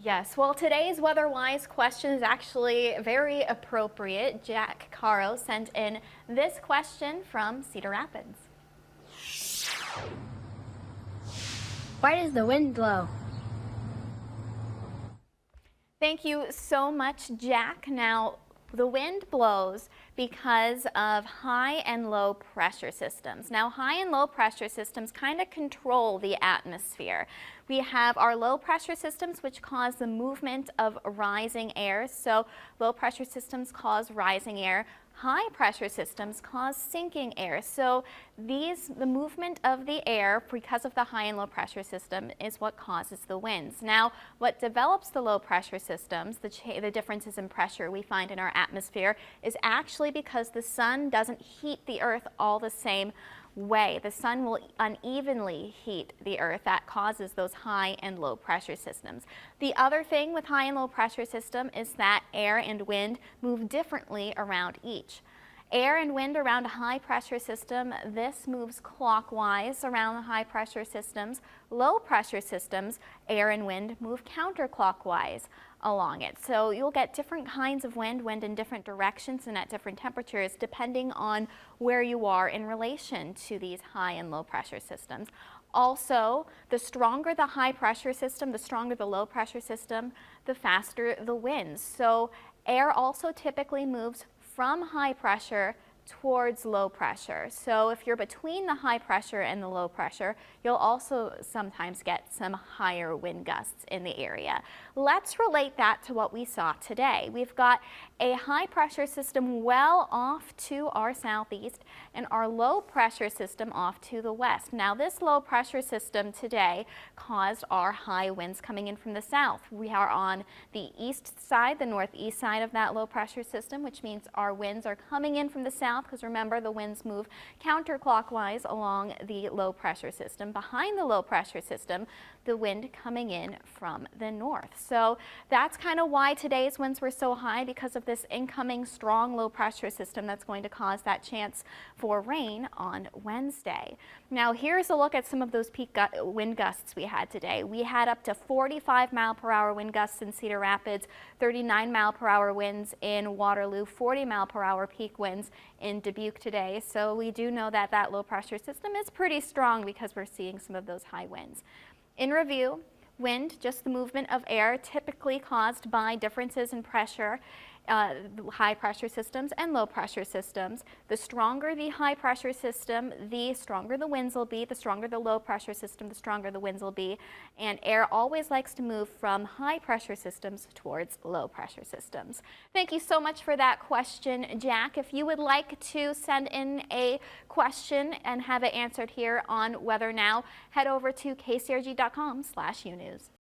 Yes, well, today's weather-wise question is actually very appropriate. Jack Caro sent in this question from Cedar Rapids. Why does the wind blow? Thank you so much, Jack. Now, the wind blows because of high and low pressure systems. Now, high and low pressure systems kind of control the atmosphere. We have our low pressure systems, which cause the movement of rising air. So low pressure systems cause rising air. High pressure systems cause sinking air. So the movement of the air because of the high and low pressure system is what causes the winds. Now, what develops the low pressure systems, the differences in pressure we find in our atmosphere, is actually because the sun doesn't heat the earth all the same way. The sun will unevenly heat the earth. That causes those high and low pressure systems. The other thing with high and low pressure system is that air and wind move differently around each. Air and wind around a high pressure system, this moves clockwise around the high pressure systems. Low pressure systems, air and wind move counterclockwise along it. So you'll get different kinds of wind in different directions and at different temperatures depending on where you are in relation to these high and low pressure systems. Also, the stronger the high pressure system, the stronger the low pressure system, the faster the winds. So air also typically moves from high pressure towards low pressure. So if you're between the high pressure and the low pressure, you'll also sometimes get some higher wind gusts in the area. Let's relate that to what we saw today. We've got a high pressure system well off to our southeast and our low pressure system off to the west. Now, this low pressure system today caused our high winds coming in from the south. We are on the east side, the northeast side of that low pressure system, which means our winds are coming in from the south, because remember, the winds move counterclockwise along the low pressure system. Behind the low pressure system, the wind coming in from the north. So that's kind of why today's winds were so high, because of this incoming strong low pressure system that's going to cause that chance for rain on Wednesday. Now, here's a look at some of those peak wind gusts we had today. We had up to 45-mile-per-hour wind gusts in Cedar Rapids, 39-mile-per-hour winds in Waterloo, 40-mile-per-hour peak winds in Dubuque today. So we do know that that low pressure system is pretty strong because we're seeing some of those high winds. In review, wind, just the movement of air, typically caused by differences in pressure, high pressure systems and low pressure systems. The stronger the high pressure system, the stronger the winds will be. The stronger the low pressure system, the stronger the winds will be. And air always likes to move from high pressure systems towards low pressure systems. Thank you so much for that question, Jack. If you would like to send in a question and have it answered here on Weather Now, head over to kcrg.com/unews.